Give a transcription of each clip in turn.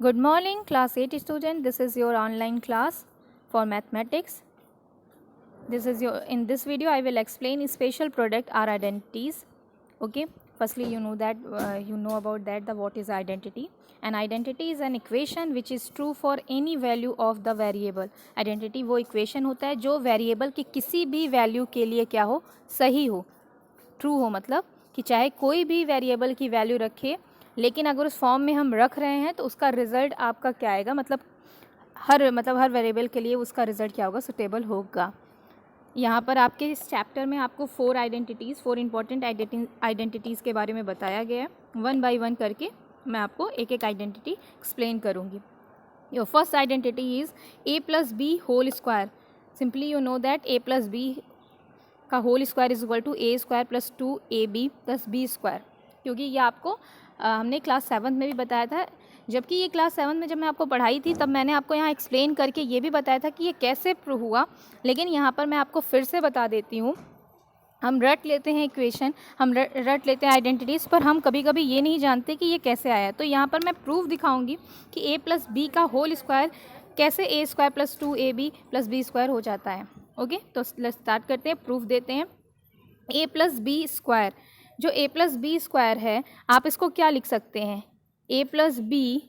Good morning, class 8 student. This is your online class for mathematics. In this video I will explain special product or identities. Okay. Firstly, you know about that the what is identity. An identity is an equation which is true for any value of the variable. Identity वो equation होता है जो variable की किसी भी value के लिए क्या हो, सही हो, true हो, मतलब कि चाहे कोई भी variable की value रखे, लेकिन अगर उस फॉर्म में हम रख रहे हैं तो उसका रिजल्ट आपका क्या आएगा, मतलब हर वेरिएबल के लिए उसका रिजल्ट क्या होगा, सुटेबल होगा। यहाँ पर आपके इस चैप्टर में आपको फोर इंपॉर्टेंट आइडेंटिटीज़ के बारे में बताया गया है। वन बाय वन करके मैं आपको एक एक आइडेंटिटी एक्सप्लेन करूँगी। Your first identity is a plus b whole square. Simply you know that a plus B का whole square is equal to a square plus 2ab plus B square, क्योंकि ये आपको हमने क्लास 7 में भी बताया था। जबकि ये क्लास 7 में जब मैं आपको पढ़ाई थी तब मैंने आपको यहाँ एक्सप्लेन करके ये भी बताया था कि ये कैसे प्रूव हुआ, लेकिन यहाँ पर मैं आपको फिर से बता देती हूँ। हम रट लेते हैं इक्वेशन, हम रट लेते हैं आइडेंटिटीज़, पर हम कभी कभी ये नहीं जानते कि ये कैसे आया। तो यहाँ पर मैं प्रूफ दिखाऊँगी कि a प्लस बी का होल स्क्वायर कैसे a square plus 2ab plus B square हो जाता है। ओके, तो स्टार्ट करते हैं, प्रूफ देते हैं। a प्लस बी स्क्वायर, जो a प्लस बी स्क्वायर है, आप इसको क्या लिख सकते हैं, a plus B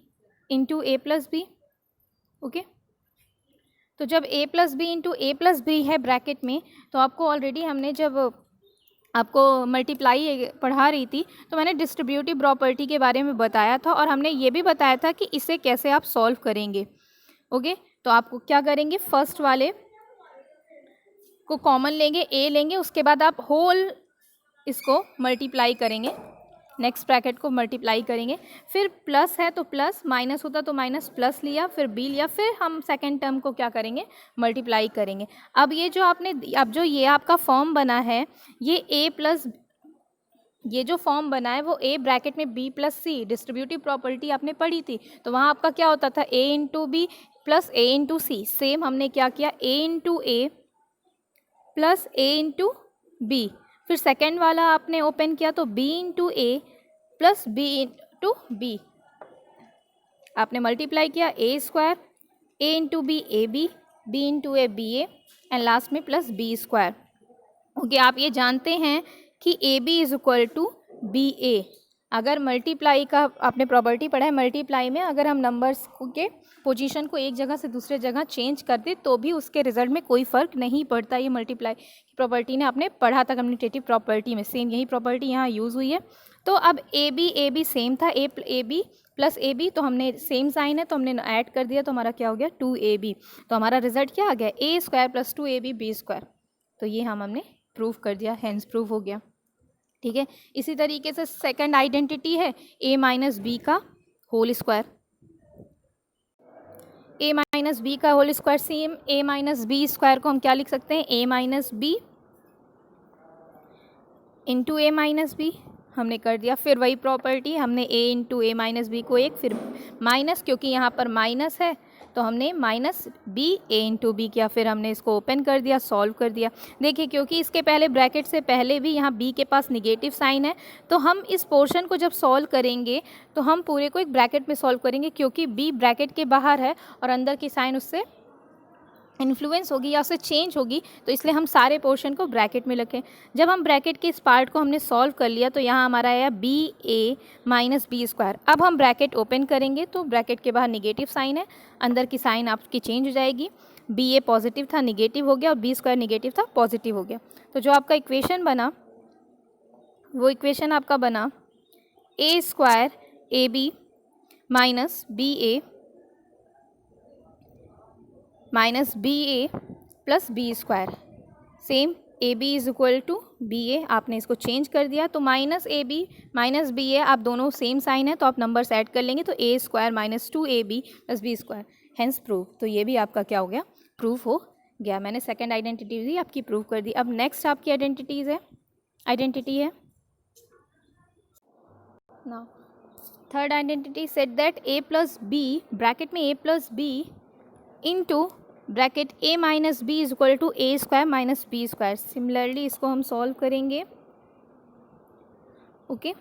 into A plus B. Okay, तो जब a plus B into A plus B है ब्रैकेट में, तो आपको ऑलरेडी हमने जब आपको मल्टीप्लाई पढ़ा रही थी तो मैंने डिस्ट्रीब्यूटिव प्रॉपर्टी के बारे में बताया था, और हमने ये भी बताया था कि इसे कैसे आप सॉल्व करेंगे। ओके, तो आपको क्या करेंगे, फर्स्ट वाले को कॉमन लेंगे, a लेंगे, उसके बाद आप होल इसको मल्टीप्लाई करेंगे, नेक्स्ट ब्रैकेट को मल्टीप्लाई करेंगे, फिर प्लस है तो प्लस, माइनस होता तो माइनस, प्लस लिया, फिर बी लिया, फिर हम सेकेंड टर्म को क्या करेंगे, मल्टीप्लाई करेंगे। अब ये जो ये आपका फॉर्म बना है, ये जो फॉर्म बना है वो a ब्रैकेट में b प्लस सी, डिस्ट्रीब्यूटिव प्रॉपर्टी आपने पढ़ी थी, तो वहाँ आपका क्या होता था, a into B plus a into c. Same हमने क्या किया, a into A plus a into b, फिर सेकेंड वाला आपने ओपन किया तो b इंटू ए प्लस बी इंटू बी, आपने मल्टीप्लाई किया, a square, a into b a b, b into a b a, and last में प्लस बी स्क्वायर। ओके, आप ये जानते हैं कि a b is equal to b a. अगर multiply का आपने प्रॉपर्टी पढ़ा है, मल्टीप्लाई में अगर हम नंबर्स के पोजीशन को एक जगह से दूसरे जगह चेंज कर दे तो भी उसके रिजल्ट में कोई फ़र्क नहीं पड़ता। ये मल्टीप्लाई की प्रॉपर्टी ने आपने पढ़ा था कम्यूटेटिव प्रॉपर्टी में, सेम यही प्रॉपर्टी यहाँ यूज़ हुई है। तो अब ए बी सेम था, A B plus A B, तो हमने सेम साइन है तो हमने ऐड कर दिया, तो हमारा क्या हो गया, 2ab। तो हमारा रिजल्ट क्या आ गया, a square plus 2ab B square. तो ये हमने प्रूव कर दिया, हैंस प्रूव हो गया। ठीक है, इसी तरीके से सेकंड आइडेंटिटी है a माइनस बी का whole square. a minus b का whole square, same a minus B square को हम क्या लिख सकते हैं, a minus B into A minus b, हमने कर दिया। फिर वही प्रॉपर्टी, हमने a into A minus b को एक, फिर माइनस, क्योंकि यहाँ पर माइनस है तो हमने माइनस बी ए इंटू बी किया, फिर हमने इसको ओपन कर दिया, सॉल्व कर दिया। देखिए, क्योंकि इसके पहले ब्रैकेट से पहले भी यहाँ b के पास निगेटिव साइन है, तो हम इस पोर्शन को जब सॉल्व करेंगे तो हम पूरे को एक ब्रैकेट में सॉल्व करेंगे, क्योंकि b ब्रैकेट के बाहर है और अंदर की साइन उससे इन्फ्लुएंस होगी या उससे चेंज होगी, तो इसलिए हम सारे पोर्शन को ब्रैकेट में रखें। जब हम ब्रैकेट के इस पार्ट को हमने सॉल्व कर लिया तो यहाँ हमारा आया B a minus B square. अब हम ब्रैकेट ओपन करेंगे तो ब्रैकेट के बाहर निगेटिव साइन है, अंदर की साइन आपकी चेंज हो जाएगी, बी ए पॉजिटिव था निगेटिव हो गया, और बी स्क्वायर निगेटिव था पॉजिटिव हो गया। तो जो आपका इक्वेशन बना वो इक्वेशन आपका बना a square a b minus b a minus b a plus B square. Same a b is equal to b a, आपने इसको चेंज कर दिया, तो minus a b minus b a, आप दोनों सेम साइन है तो आप नंबर्स ऐड कर लेंगे, तो a square minus 2ab plus B square, hence prove. तो ये भी आपका क्या हो गया, प्रूफ हो गया। मैंने सेकेंड आइडेंटिटी भी आपकी प्रूव कर दी। अब नेक्स्ट आपकी आइडेंटिटी है now third identity, set that a plus B, bracket में a plus B into bracket a minus B is equal to A square minus B square. Similarly इसको हम solve करेंगे। ओके,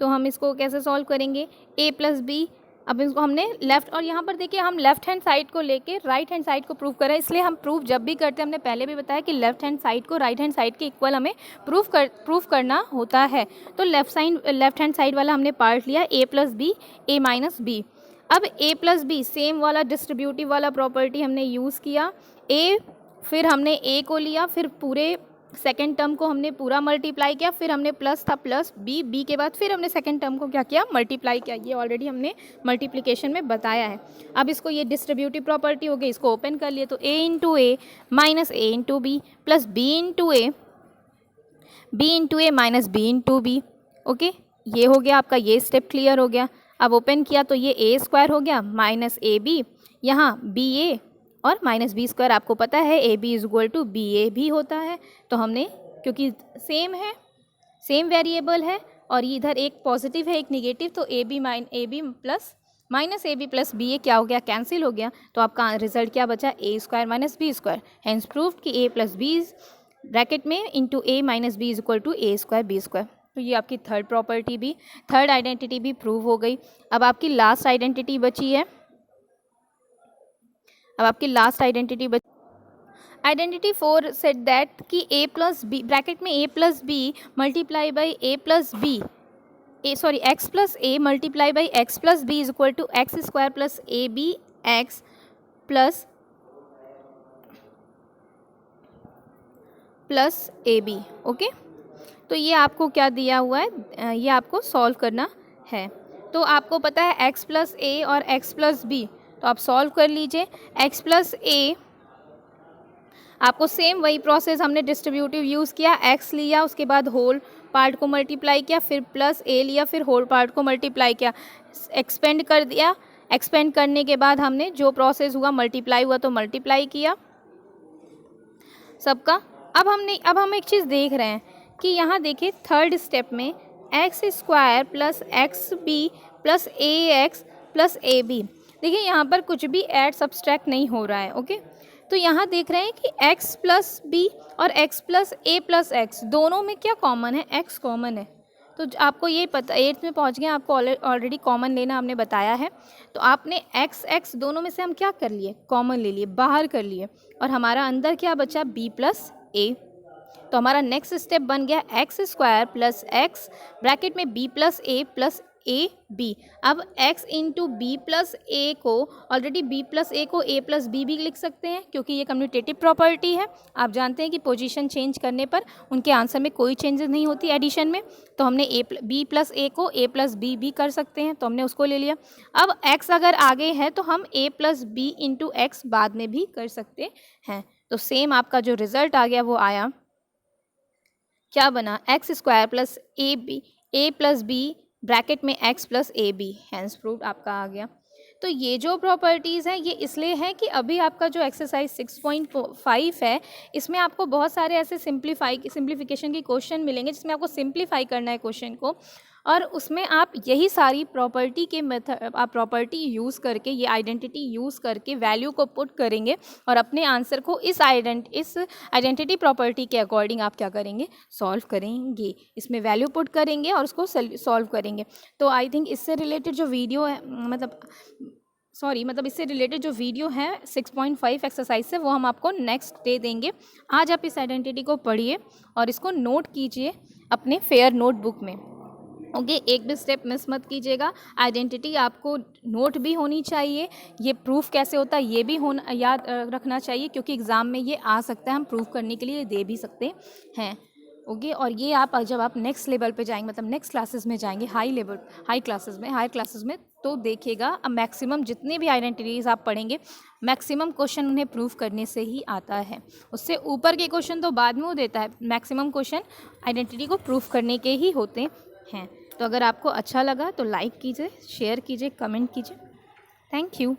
तो हम इसको कैसे सॉल्व करेंगे, a प्लस बी। अब इसको हमने लेफ्ट, और यहाँ पर देखिए हम लेफ्ट हैंड साइड को लेके राइट हैंड साइड को प्रूव कर रहे हैं, इसलिए हम प्रूफ जब भी करते हैं, हमने पहले भी बताया कि लेफ्ट हैंड साइड को राइट हैंड साइड के इक्वल हमें प्रूफ करना होता है। तो लेफ्ट हैंड साइड वाला हमने पार्ट लिया a plus B, a minus B. अब a प्लस बी सेम वाला डिस्ट्रीब्यूटिव वाला प्रॉपर्टी हमने यूज़ किया, a फिर हमने a को लिया, फिर पूरे सेकेंड टर्म को हमने पूरा मल्टीप्लाई किया, फिर हमने प्लस था प्लस बी के बाद फिर हमने सेकेंड टर्म को क्या किया, मल्टीप्लाई किया। ये ऑलरेडी हमने मल्टीप्लिकेशन में बताया है। अब इसको, ये डिस्ट्रीब्यूटिव प्रॉपर्टी हो गई, इसको ओपन कर लिए तो a into A minus A into B plus B into A minus B into B. Okay, ये हो गया आपका, ये स्टेप क्लियर हो गया। अब ओपन किया तो ये ए स्क्वायर हो गया माइनस ए बी, यहाँ बी ए और माइनस बी स्क्वायर, आपको पता है a b is equal to b a भी होता है। तो हमने, क्योंकि सेम है, सेम वेरिएबल है और इधर एक पॉजिटिव है एक निगेटिव, तो a B plus minus a B plus b a क्या हो गया, कैंसिल हो गया। तो आपका रिजल्ट क्या बचा, a square minus B square. Hence proved कि ए प्लस बी ब्रैकेट में into A minus B is equal to A square b square. तो ये आपकी थर्ड आइडेंटिटी भी प्रूव हो गई। अब आपकी लास्ट आइडेंटिटी बची है, आइडेंटिटी 4 सेट दैट कि a प्लस बी ब्रैकेट में a plus B multiply by a plus B, X plus A multiply by X plus B is equal to X square plus A B X plus A B. Okay, तो ये आपको क्या दिया हुआ है, ये आपको सॉल्व करना है। तो आपको पता है x प्लस ए और x प्लस बी, तो आप सॉल्व कर लीजिए। x प्लस ए, आपको सेम वही प्रोसेस हमने डिस्ट्रीब्यूटिव यूज़ किया, x लिया उसके बाद होल पार्ट को मल्टीप्लाई किया, फिर प्लस a लिया फिर होल पार्ट को मल्टीप्लाई किया, एक्सपेंड कर दिया। एक्सपेंड करने के बाद हमने जो प्रोसेस हुआ, मल्टीप्लाई हुआ तो मल्टीप्लाई किया सबका। अब हम एक चीज़ देख रहे हैं कि यहाँ देखिए थर्ड स्टेप में X square plus X B plus A X plus A B, देखिए यहाँ पर कुछ भी ऐड सब्सट्रैक्ट नहीं हो रहा है। ओके, तो यहाँ देख रहे हैं कि x प्लस बी और x plus A plus x दोनों में क्या कॉमन है, x कॉमन है। तो आपको ये पता, 8th में पहुँच गए, आपको ऑलरेडी कॉमन लेना हमने बताया है। तो आपने x दोनों में से हम क्या कर लिए, कॉमन ले लिए, बाहर कर लिए, और हमारा अंदर क्या बचा, b प्लस ए। तो हमारा नेक्स्ट स्टेप बन गया x square plus x bracket में बी प्लस ए बी। अब x इंटू बी प्लस ए को, ऑलरेडी b प्लस ए को a प्लस बी भी लिख सकते हैं क्योंकि ये कम्यूटेटिव प्रॉपर्टी है। आप जानते हैं कि पोजीशन चेंज करने पर उनके आंसर में कोई चेंजेस नहीं होती एडिशन में। तो हमने b प्लस ए को a प्लस बी भी कर सकते हैं, तो हमने उसको ले लिया। अब x अगर आगे है तो हम a plus B into X बाद में भी कर सकते हैं। तो सेम आपका जो रिजल्ट आ गया वो आया, क्या बना, X square plus A plus B bracket में x plus A B, hence proved आपका आ गया। तो ये जो प्रॉपर्टीज़ हैं ये इसलिए है कि अभी आपका जो एक्सरसाइज 6.5 है इसमें आपको बहुत सारे ऐसे सिंप्लीफिकेशन के क्वेश्चन मिलेंगे जिसमें आपको सिंप्लीफाई करना है क्वेश्चन को, और उसमें आप यही सारी प्रॉपर्टी के मेथड, आप प्रॉपर्टी यूज़ करके, ये आइडेंटिटी यूज़ करके वैल्यू को पुट करेंगे और अपने आंसर को इस आइडेंटिटी प्रॉपर्टी के अकॉर्डिंग आप क्या करेंगे, सॉल्व करेंगे। इसमें वैल्यू पुट करेंगे और उसको सॉल्व करेंगे। तो आई थिंक इससे रिलेटेड जो वीडियो है, मतलब इससे रिलेटेड जो वीडियो है 6.5 एक्सरसाइज से, वो हम आपको नेक्स्ट डे देंगे। आज आप इस आइडेंटिटी को पढ़िए और इसको नोट कीजिए अपने फेयर नोटबुक में। ओके, एक भी स्टेप मिस मत कीजिएगा। आइडेंटिटी आपको नोट भी होनी चाहिए, ये प्रूफ कैसे होता है ये भी याद रखना चाहिए क्योंकि एग्ज़ाम में ये आ सकता है, हम प्रूफ करने के लिए दे भी सकते हैं। ओके, और ये आप जब आप नेक्स्ट लेवल पे जाएंगे, मतलब नेक्स्ट क्लासेस में जाएंगे, हायर क्लासेस में, तो देखिएगा अब मैक्सिमम जितने भी आइडेंटिटीज़ आप पढ़ेंगे, मैक्सिमम क्वेश्चन उन्हें प्रूफ करने से ही आता है। उससे ऊपर के क्वेश्चन तो बाद में वो देता है, मैक्सिमम क्वेश्चन आइडेंटिटी को प्रूफ करने के ही होते हैं। तो अगर आपको अच्छा लगा तो लाइक कीजिए, शेयर कीजिए, कमेंट कीजिए। Thank you.